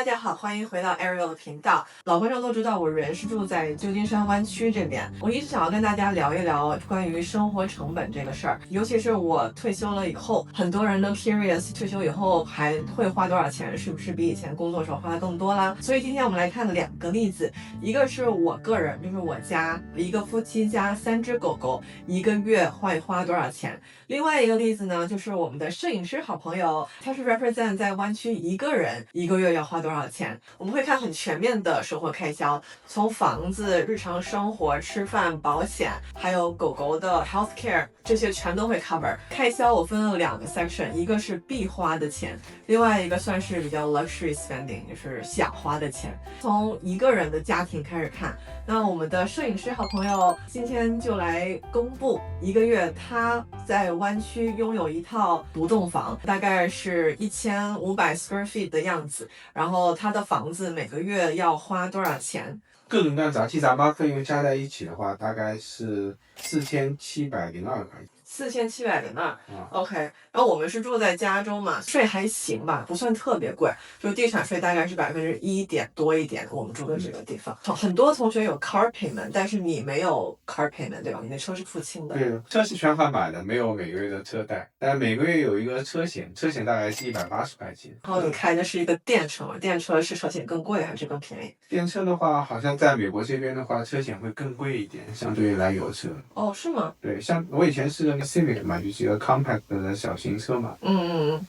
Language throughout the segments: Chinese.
家好，欢迎回到 Ariel 的频道。老观众都知道，我人是住在旧金山湾区这边。我一直想要跟大家聊一聊关于生活成本这个事儿，尤其是我退休了以后，很多人都 curious 退休以后还会花多少钱，是不是比以前工作的时候花的更多啦？所以今天我们来看两个例子，一个是我个人，就是我家一个夫妻加3只狗狗，一个月会花多少钱。另外一个例子呢，就是我们的摄影师好朋友，他是 represent 在湾区一个人一个月要花多少钱。我们会看很全面的生活开销，从房子、日常生活、吃饭、保险，还有狗狗的 healthcare， 这些全都会 cover。开销我分了2个 section， 一个是必花的钱，另外一个算是比较 luxury spending， 就是想花的钱。从一个人的家庭开始看，那我们的摄影师好朋友今天就来公布一个月他在湾区拥有一套独栋房，大概是1500 square feet 的样子，然后他的房子每个月要花多少钱？各种各样杂七杂八费用加在一起的话，大概是4702块钱。4702。OK， 然后我们是住在加州嘛，税还行吧，不算特别贵，就是地产税大概是1%点多一点。我们住的这个地方，很多同学有 car payment， 但是你没有 car payment 对吧？你的车是付清的。对，车是全款买的，没有每个月的车贷，但每个月有一个车险，车险大概是180块钱。然后你开的是一个电车嘛，电车是车险更贵还是更便宜？电车的话，好像在美国这边的话，车险会更贵一点，相对于燃油车。哦，是吗？对，像我以前是那个 Civic 嘛，就是一个 compact 的小型车嘛，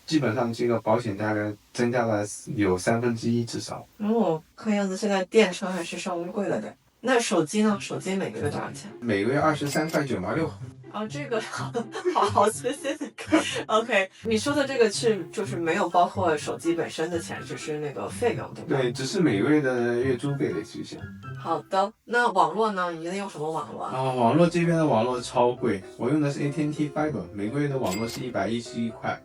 基本上这个保险价格增加了有1/3至少。看样子现在电车还是稍微贵了点。那手机呢？手机每个月多少钱？每个月23.96块。哦，这个好 specific。OK， 你说的这个就是没有包括手机本身的钱，只是那个费用，对吧？对，只是每个月的月租费类似于这样。好的，那网络呢？你用什么网络啊？网络这边的网络超贵，我用的是 AT&T Fiber， 每个月的网络是111块。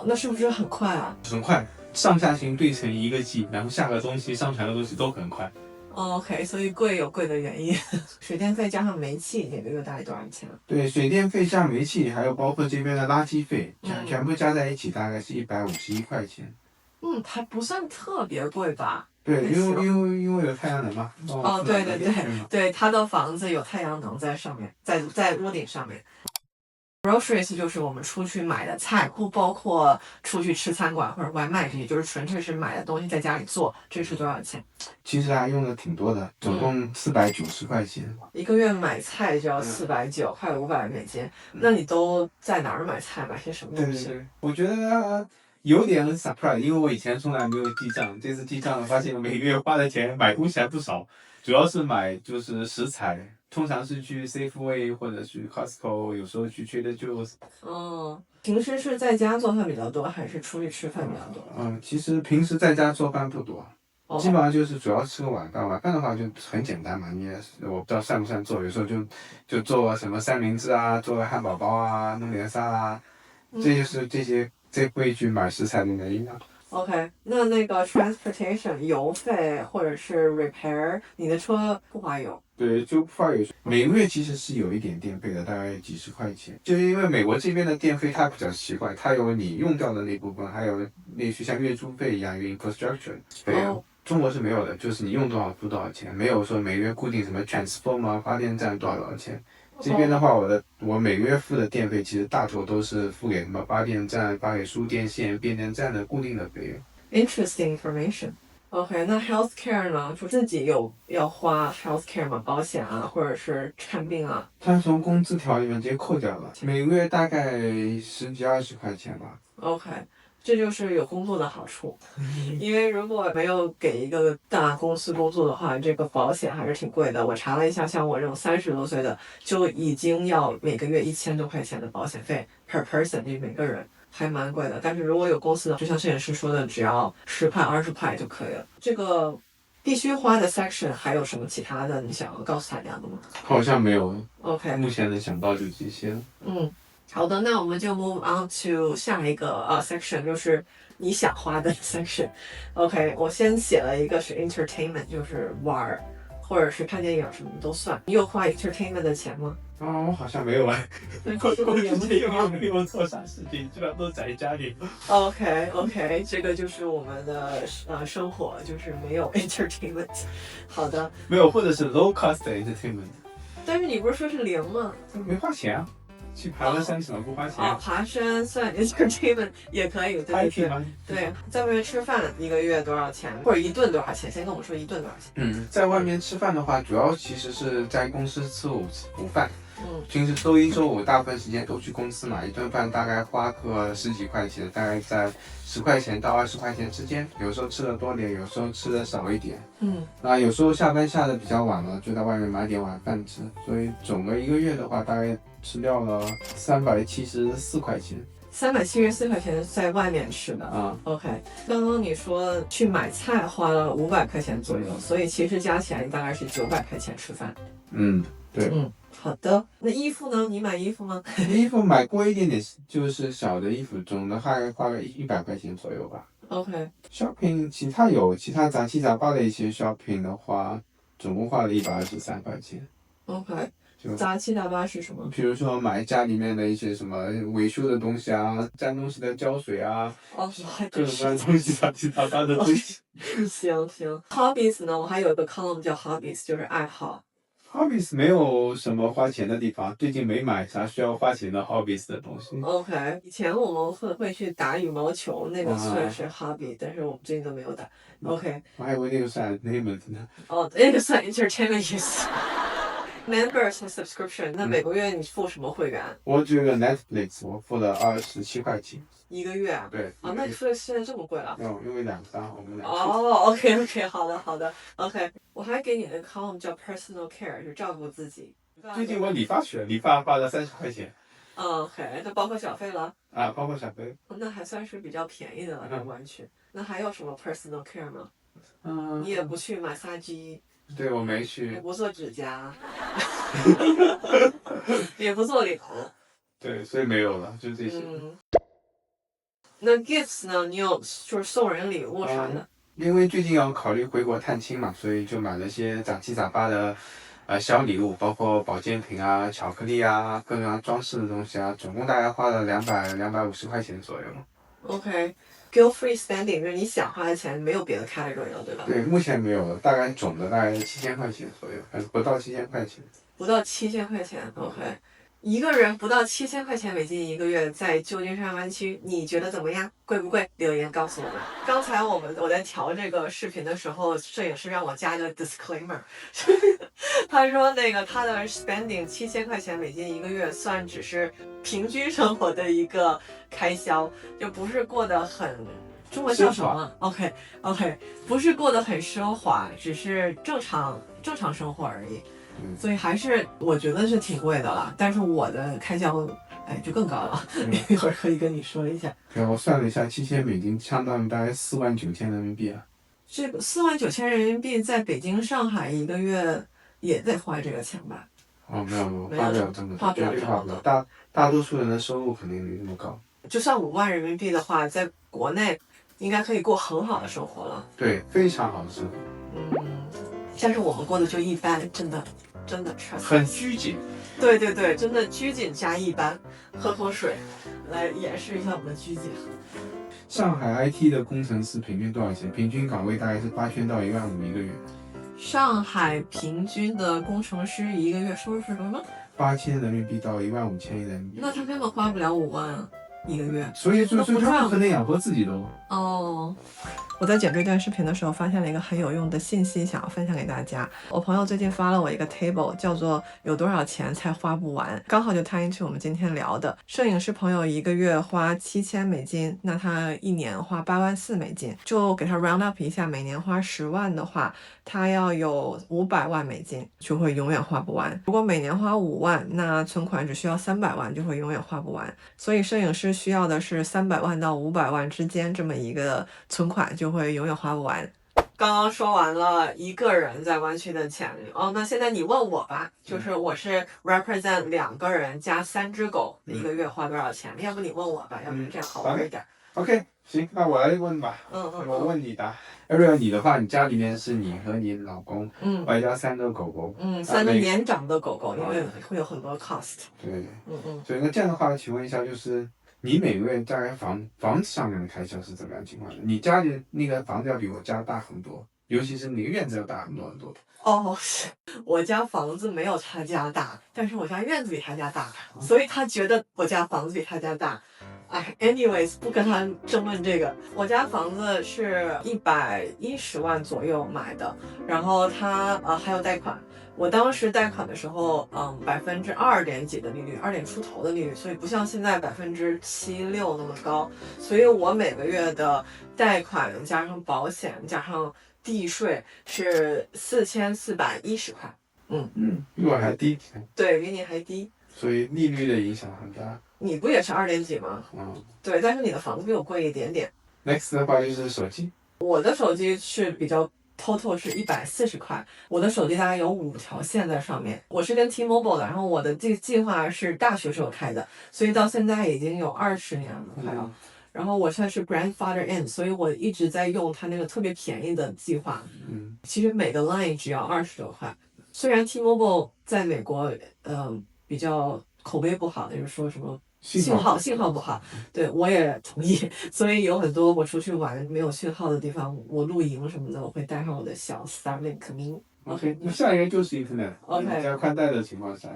那是不是很快啊？很快，上下行对成1个G， 然后下个东西、上传的东西都很快。OK， 所以贵有贵的原因。水电费加上煤气，每个月大概多少钱？对，水电费加煤气，还有包括这边的垃圾费，全部加在一起大概是151块钱。还不算特别贵吧？对，因为有太阳能嘛。对，他的房子有太阳能在上面，在屋顶上面。Groceries 就是我们出去买的菜，不包括出去吃餐馆或者外卖这些，就是纯粹是买的东西在家里做，这是多少钱？其实还用的挺多的，总共490块钱。一个月买菜就要490，快500美金。那你都在哪儿买菜？买些什么东西？对，我觉得有点 surprise， 因为我以前从来没有记账，这次记账了，发现每个月花的钱买东西还不少，主要是买就是食材。通常是去 Safeway 或者去 Costco， 有时候去 Trader Joe's。平时是在家做饭比较多，还是出去吃饭比较多？其实平时在家做饭不多，基本上就是主要吃个晚饭。晚饭的话就很简单嘛，我不知道算不算做，有时候就做什么三明治啊，做个汉堡包啊，弄点沙拉，这就是这会去买食材的原因啊。OK， 那个 transportation 油费或者是 repair， 你的车不花油？对，就不花油。每个月其实是有一点电费的，大概几十块钱。就因为美国这边的电费它比较奇怪，它有你用掉的那部分，还有类似像月租费一样有 infrastructure 费用。中国是没有的，就是你用多少付多少钱，没有说每月固定什么 transformer 发电站多少钱。这边的话，我每个月付的电费其实大头都是付给什么发电站、发给输电线、变电站的固定的费用。Interesting information。OK， 那 healthcare 呢？就自己要花 healthcare 吗？保险啊，或者是看病啊？它从工资条里面直接扣掉了，每个月大概10几20块钱吧。OK。这就是有工作的好处，因为如果没有给一个大公司工作的话，这个保险还是挺贵的。我查了一下，像我这种30多岁的，就已经要每个月1000多块钱的保险费 per person， 就每个人还蛮贵的。但是如果有公司的，就像摄影师说的，只要10块20块就可以了。这个必须花的 section 还有什么其他的你想要告诉大家的吗？好像没有。OK， 目前能想到就这些。好的，那我们就 move on to 下一个section， 就是你想花的 section。OK， 我先写了一个是 entertainment， 就是玩或者是看电影什么都算。你有花 entertainment 的钱吗？我好像没有哎，我之前又没有做啥事情，基本上都宅家里。OK， 这个就是我们的生活，就是没有 entertainment。好的，没有，或者是 low cost entertainment。但是你不是说是零吗？没花钱啊，去爬个山什么不花钱？爬山算 entertainment 也可以，对对对。对，在外面吃饭一个月多少钱，或者一顿多少钱？先跟我们说一顿多少钱。在外面吃饭的话，主要其实是在公司吃午饭。平时周一周五大部分时间都去公司嘛，一顿饭大概花个10几块钱，大概在10块钱到20块钱之间，有时候吃的多点，有时候吃的少一点。那有时候下班下的比较晚了，就在外面买点晚饭吃，所以总的一个月的话，大概吃掉了374块钱。374块钱在外面吃的OK， 刚刚你说去买菜花了500块钱左右，所以其实加起来大概是900块钱吃饭。对。好的。那衣服呢？你买衣服吗？衣服买贵一点点，就是小的衣服，总的还花个100块钱左右吧。OK。shopping 其他杂七杂八的一些 shopping 的话，总共花了123块钱。OK。杂七杂八是什么？比如说买家里面的一些什么维修的东西啊，沾东西的胶水啊，各种各样的东西，杂七杂八的东西。行。Hobbies 呢？我还有一个 column 叫 Hobbies， 就是爱好。Hobbies 没有什么花钱的地方，最近没买啥需要花钱的 Hobbies 的东西。OK， 以前我们会去打羽毛球，那个算是 Hobby，但是我们最近都没有打。OK。我还以为那个算 entertainment 呢。那个算 entertainment use。Members 和 subscription， 那每个月你付什么会员？我这个 Netflix 我付了27块钱一个月啊？对。那Netflix 现在这么贵了？因为2张，我们俩。OK， 好的 OK。我还给你的 column 叫 personal care， 就照顾自己。最近我理发去了，理发花了30块钱。OK， 那包括小费了？包括小费。那还算是比较便宜的了，玩去。那还有什么 personal care 吗？你也不去马杀鸡？对，我没去。也不做指甲，也不做脸。对，所以没有了，就这些。那 gifts 呢？你有就是送人礼物啥的？因为最近要考虑回国探亲嘛，所以就买了些杂七杂八的小礼物，包括保健品啊、巧克力啊、各种装饰的东西啊，总共大概花了250块钱左右。OK。Guilt free spending 就是你想花的钱，没有别的 category 了，对吧？对，目前没有了，大概总的大概7000块钱左右，不到7000块钱。不到7000块钱 ，OK。一个人不到7000块钱美金一个月，在旧金山湾区，你觉得怎么样？贵不贵？留言告诉我们。刚才我在调这个视频的时候，摄影师让我加个 disclaimer， 他说他的 spending 7000块钱美金一个月，算只是平均生活的一个开销，就不是过得很。中文叫什么 ？OK， 不是过得很奢华，只是正常生活而已。所以还是我觉得是挺贵的了，但是我的开销就更高了，一会儿可以跟你说一下。对，我算了一下，7000美金相当于大概49000人民币啊。这个49000人民币在北京、上海一个月也得花这个钱吧？没有，花不了这么多，绝对花不了。大多数人的收入肯定没那么高。就算5万人民币的话，在国内应该可以过很好的生活了。对，非常好的生活。但是我们过得就一般，真的很拘谨。对，真的拘谨加一般。喝口水来演示一下我们的拘谨。上海 IT 的工程师平均多少钱？平均岗位大概是8000到15000一个月。上海平均的工程师一个月收入是什么？8000人民币到15000人民币。那他根本花不了5万啊，一个月。所以他不可能养活自己的。我在剪这段视频的时候发现了一个很有用的信息，想要分享给大家。我朋友最近发了我一个 table， 叫做有多少钱才花不完，刚好就 tie into 我们今天聊的。摄影师朋友一个月花7000美金，那他一年花84000美金，就给他 round up 一下，每年花10万的话，他要有500万美金，就会永远花不完。如果每年花5万，那存款只需要300万，就会永远花不完。所以摄影师需要的是300万到500万之间这么一个存款，就会永远花不完。刚刚说完了一个人在湾区的钱那现在你问我吧，就是我是 represent 2个人加3只狗，一个月花多少钱？要不你问我吧，要不这样好玩一点。OK， 行，那我来问吧。我问你答。Ariel，你的话，你家里面是你和你老公，外加3个狗狗， 3个年长的狗狗，因为会有很多 cost。对，所以那这样的话，请问一下，就是你每个月大概房子上面的开销是怎么样情况的？你家里那个房子要比我家大很多，尤其是你的院子要大很多很多。哦，是我家房子没有他家大，但是我家院子比他家大，所以他觉得我家房子比他家大。哎 ，anyways， 不跟他争论这个。我家房子是110万左右买的，然后他还有贷款。我当时贷款的时候，2%几的利率，2点出头的利率，所以不像现在7%-6%那么高。所以我每个月的贷款加上保险加上地税是4410块。比我还低。对，比你还低。所以利率的影响很大。你不也是2点几吗？对，但是你的房子比我贵一点点。Next 的话就是手机。我的手机是比较 total 是140块，我的手机大概有5条线在上面。我是跟 T-Mobile 的，然后我的计划是大学时候开的，所以到现在已经有20年了，快要。然后我现在是 grandfather in， 所以我一直在用它那个特别便宜的计划。其实每个 line 只要20多块。虽然 T-Mobile 在美国比较口碑不好，就是说什么信号不好。对，我也同意。所以有很多我出去玩没有信号的地方，我露营什么的，我会带上我的小 Starlink Mini。OK， 那下一个就是 Internet。OK， 加宽带的情况下，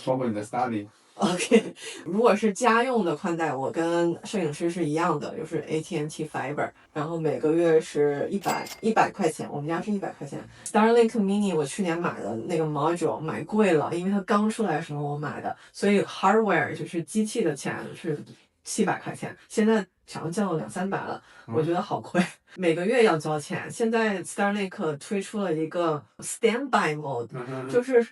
包括你的 Starlink。OK， 如果是家用的宽带，我跟摄影师是一样的，就是 AT&T Fiber， 然后每个月是100块钱，我们家是100块钱。Starlink Mini 我去年买的那个 module 买贵了，因为它刚出来的时候我买的，所以 hardware 就是机器的钱是700块钱，现在好像降了200-300了，我觉得好贵。每个月要交钱。现在 Starlink 推出了一个 standby mode，就是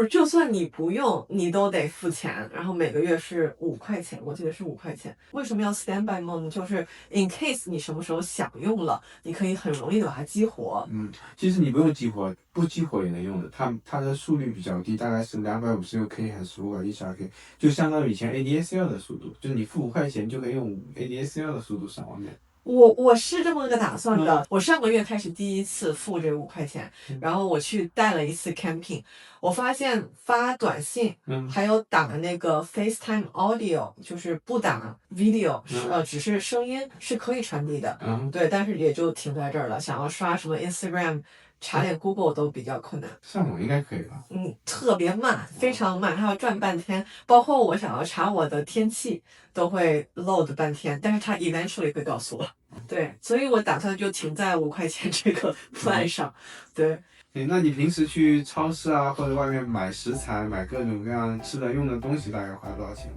就算你不用，你都得付钱，然后每个月是5块钱，我记得是5块钱。为什么要 standby mode 呢？就是 in case 你什么时候想用了，你可以很容易的把它激活。其实你不用激活，不激活也能用的。它的速率比较低，大概是256K 还是512K，就相当于以前 ADSL 的速度，就是你付5块钱就可以用ADSL 的速度上网面。我是这么个打算的。我上个月开始第一次付这5块钱，然后我去带了一次 camping， 我发现发短信，还有打那个 FaceTime Audio， 就是不打 video，只是声音是可以传递的。对，但是也就停在这儿了。想要刷什么 Instagram，查点 Google 都比较困难。上网应该可以吧？特别慢，非常慢，它要转半天。包括我想要查我的天气，都会 load 半天，但是它 eventually 会告诉我。对，所以我打算就停在5块钱这个 plan 上。对。那你平时去超市啊，或者外面买食材，买各种各样吃的用的东西，大概花多少钱？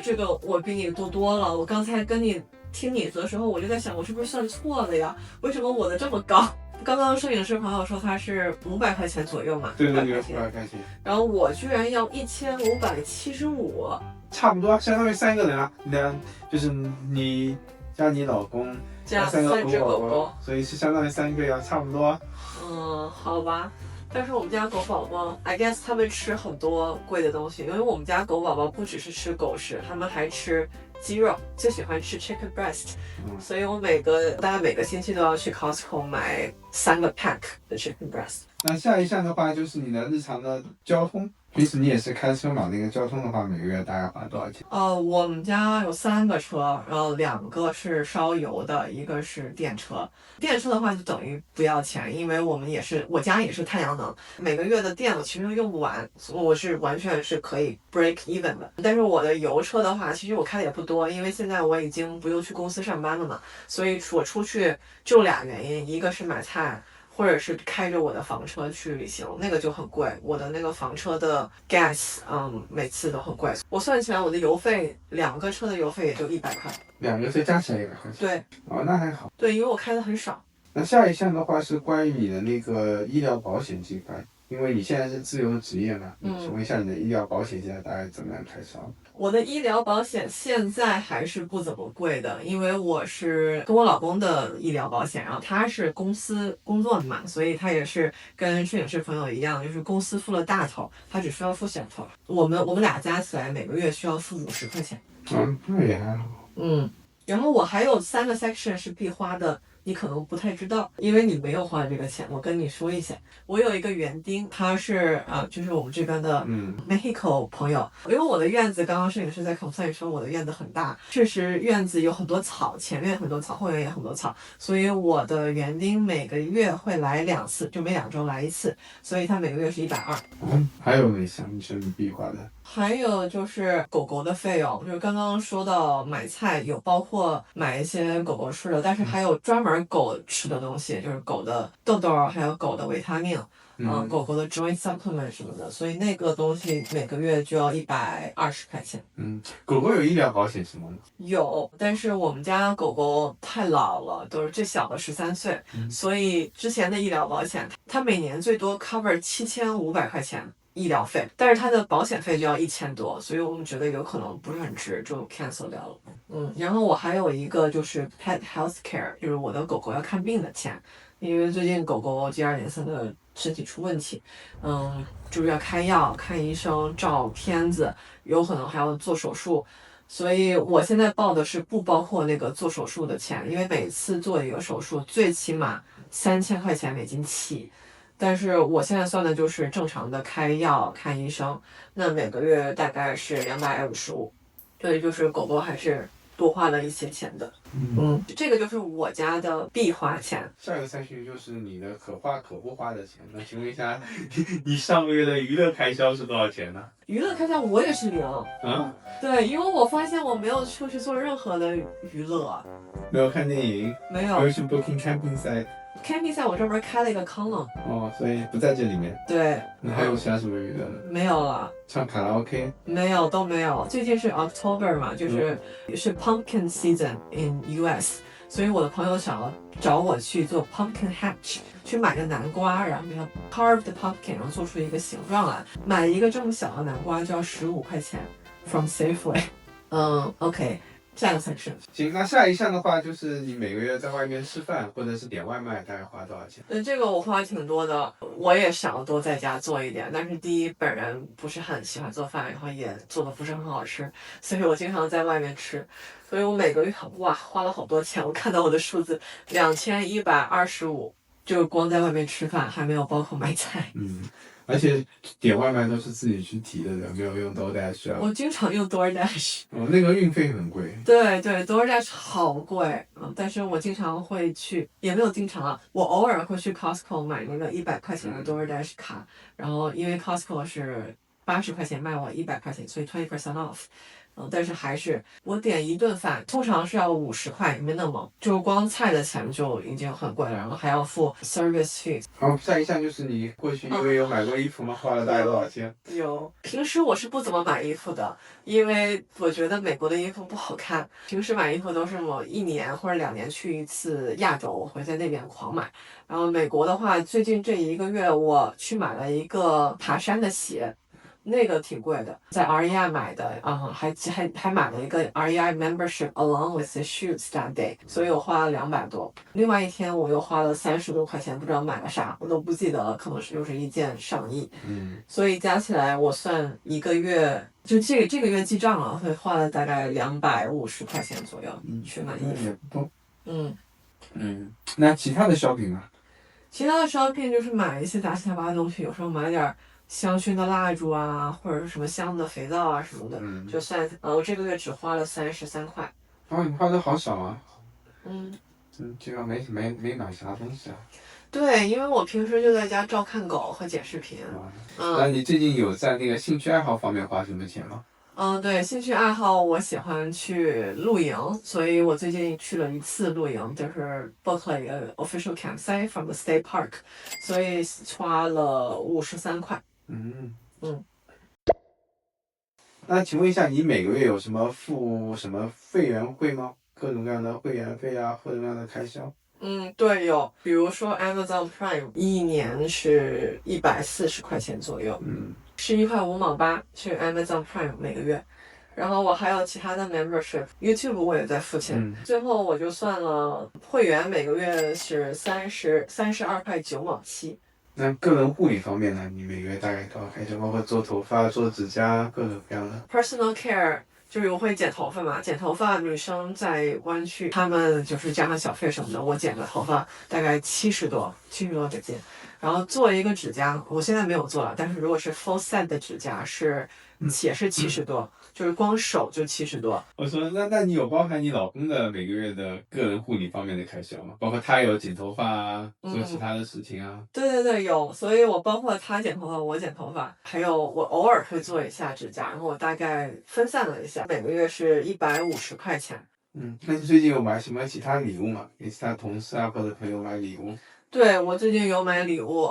这个我比你多了。我刚才听你的时候，我就在想，我是不是算错了呀？为什么我的这么高？刚刚摄影师朋友说他是500块钱左右嘛？对，500块钱。然后我居然要1575，差不多，相当于3个人啊。就是你加你老公加3只狗狗，所以是相当于3个要差不多。好吧。但是我们家狗宝宝 I guess 他们吃很多贵的东西，因为我们家狗宝宝不只是吃狗食，他们还吃鸡肉，最喜欢吃 chicken breast，所以我大概每个星期都要去 Costco 买3个 pack 的 chicken breast。那下一项的话就是你的日常的交通，平时你也是开车嘛？那个交通的话，每个月大概花多少钱？我们家有3个车，然后2个是烧油的，一个是电车。电车的话就等于不要钱，因为我家也是太阳能，每个月的电我其实用不完，我是完全是可以 break even 的。但是我的油车的话，其实我开的也不多，因为现在我已经不用去公司上班了嘛，所以我出去就2原因，一个是买菜，或者是开着我的房车去旅行，那个就很贵。我的那个房车的 gas，每次都很贵。我算起来我的油费，2个车的油费也就100块。2个车加起来100块钱。对。那还好。对，因为我开的很少。那下一项的话是关于你的那个医疗保险这块，因为你现在是自由职业嘛，请问一下你的医疗保险现在大概怎么样开销？我的医疗保险现在还是不怎么贵的，因为我是跟我老公的医疗保险，然后他是公司工作的嘛，所以他也是跟摄影师朋友一样，就是公司付了大头，他只需要付小头。我们俩加起来每个月需要付50块钱。那也还好。然后我还有3个 section 是必花的你可能不太知道，因为你没有花这个钱。我跟你说一下，我有一个园丁，他是就是我们这边的Mexico 朋友。因为我的院子，刚刚摄影师在 complain 说我的院子很大，确实院子有很多草，前面很多草，后面也很多草，所以我的园丁每个月会来2次，就每2周来1次，所以他每个月是120。还有哪项是你必花的？还有就是狗狗的费用，就是刚刚说到买菜有包括买一些狗狗吃的，但是还有专门狗吃的东西，就是狗的豆豆，还有狗的维他命，狗狗的 joint supplement 什么的，所以那个东西每个月就要120块钱。狗狗有医疗保险什么吗？有，但是我们家狗狗太老了，都是最小的13岁，所以之前的医疗保险，它每年最多 cover7500块钱。医疗费，但是它的保险费就要1000多，所以我们觉得有可能不是很值，就 cancel 掉了。然后我还有一个就是 pet health care， 就是我的狗狗要看病的钱，因为最近狗狗接二连三的身体出问题，就是要开药、看医生、照片子，有可能还要做手术。所以我现在报的是不包括那个做手术的钱，因为每次做一个手术最起码$3000起。但是我现在算的就是正常的开药、看医生，那每个月大概是255，所以就是狗狗还是多花了一些钱的。这个就是我家的必花钱。下一个筛选就是你的可花可不花的钱。那请问一下，你上个月的娱乐开销是多少钱呢？娱乐开销我也是0。对，因为我发现我没有出去做任何的娱乐，没有看电影，没有。没有去 booking camping site。camping site 我专门开了一个 column。所以不在这里面。对。那还有其他什么娱乐呢？没有了。唱卡拉 OK？ 没有，都没有。最近是 October 嘛，是 pumpkin season in US， 所以我的朋友想要找我去做 pumpkin hatch， 去买个南瓜，然后要 carve the pumpkin， 然后做出一个形状来。买一个这么小的南瓜就要15块钱 from Safeway。OK。下个才是。行，那下一项的话就是你每个月在外面吃饭或者是点外卖，大概花多少钱？这个我花挺多的，我也想要多在家做一点，但是第一本人不是很喜欢做饭，然后也做的不是很好吃，所以我经常在外面吃，所以我每个月花了好多钱，我看到我的数字2125，就光在外面吃饭，还没有包括买菜。而且点外卖都是自己去提的，没有用 DoorDash 啊。我经常用 DoorDash。那个运费很贵。对，DoorDash 好贵。但是我经常会去，也没有经常啊，我偶尔会去 Costco 买那个100块钱的 DoorDash 卡，然后因为 Costco 是80块钱卖我100块钱，所以 20% off。但是还是我点一顿饭通常是要50块minimum，就光菜的钱就已经很贵了，然后还要付 service fee。好，下一项就是你过去因为有买过衣服吗？花了大概多少钱？有，平时我是不怎么买衣服的，因为我觉得美国的衣服不好看。平时买衣服都是我1年或者2年去一次亚洲，我会在那边狂买。然后美国的话，最近这1个月我去买了一个爬山的鞋。那个挺贵的，在 REI 买的，还买了一个 REI membership along with the shoes that day， 所以我花了200多。另外一天我又花了30多块钱，不知道买了啥，我都不记得了，可能是又是一件上衣。所以加起来我算1个月，就这个月记账了，会花了大概250块钱左右去买衣服。也不多。那其他的 shopping 呢？其他的 shopping 就是买一些杂七杂八的东西，有时候买点香薰的蜡烛啊，或者是什么香的肥皂啊什么的，就算我这个月只花了33块。你花的好少啊。这个没买啥东西啊。对，因为我平时就在家照看狗和剪视频。那你最近有在那个兴趣爱好方面花什么钱吗？对，兴趣爱好我喜欢去露营，所以我最近去了1次露营，就是 book 了一个 official campsite from the state park， 所以花了53块。那请问一下，你每个月有什么付什么会员费吗？各种各样的会员费啊，各种各样的开销？对，有，比如说 Amazon Prime 1年是140块钱左右，11块5毛8是 Amazon Prime 每个月。然后我还有其他的 membership，YouTube 我也在付钱。最后我就算了，会员每个月是32块9毛7。那个人护理方面呢？你每个月大概多少开销？包括做头发、做指甲，各种各样的。Personal care 就是我会剪头发嘛，剪头发女生在湾区，她们就是加上小费什么的，我剪个头发大概70多美金。然后做一个指甲，我现在没有做了，但是如果是 full set 的指甲也是70多，就是光手就70多。我说那你有包含你老公的每个月的个人护理方面的开销吗？包括他有剪头发啊，做其他的事情啊？对，有，所以我包括他剪头发，我剪头发，还有我偶尔会做一下指甲，然后我大概分散了一下，每个月是150块钱。那你最近有买什么其他礼物吗？给其他同事啊或者朋友买礼物？对，我最近有买礼物，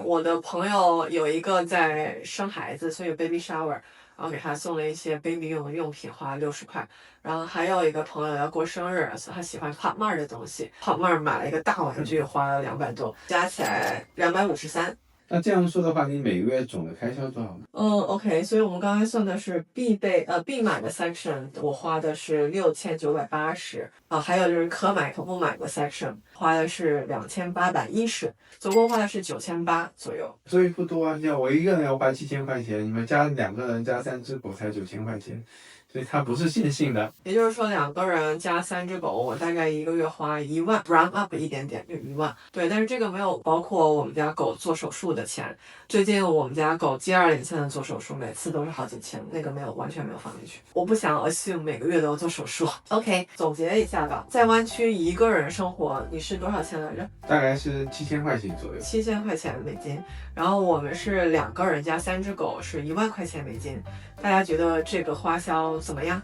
我的朋友有一个在生孩子，所以有 baby shower，然后给他送了一些 baby 用的用品，花了60块。然后还有一个朋友要过生日，所以他喜欢 Pop Mart 的东西，Pop Mart 买了一个大玩具，花了200多，加起来253。那这样说的话，你每个月总的开销多少呢OK，所以我们刚才算的是必买的 section， 我花的是6980啊，还有就是可买可不买的 section， 花的是2810，总共花的是9800左右。所以不多啊，像我一个人要花7000块钱，你们加2个人加3只狗才9000块钱，所以它不是线性的。也就是说2个人加3只狗，我大概一个月花1万 ，round up 一点点就1万。对，但是这个没有包括我们家狗做手术的钱。最近我们家狗接二连三的做手术，每次都是好几千，那个完全没有放进去。我不想 assume 每个月都要做手术。OK， 总结一下吧，在湾区一个人生活，你是多少钱来着？大概是7000块钱左右。7000块钱美金。然后我们是2个人加3只狗，是1万块钱美金。大家觉得这个花销怎么样？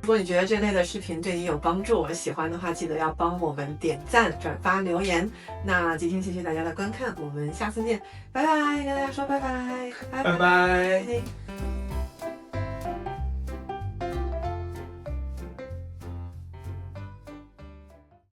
如果你觉得这类的视频对你有帮助，喜欢的话记得要帮我们点赞、转发、留言。那今天谢谢大家的观看，我们下次见，拜拜，跟大家说拜拜，拜拜。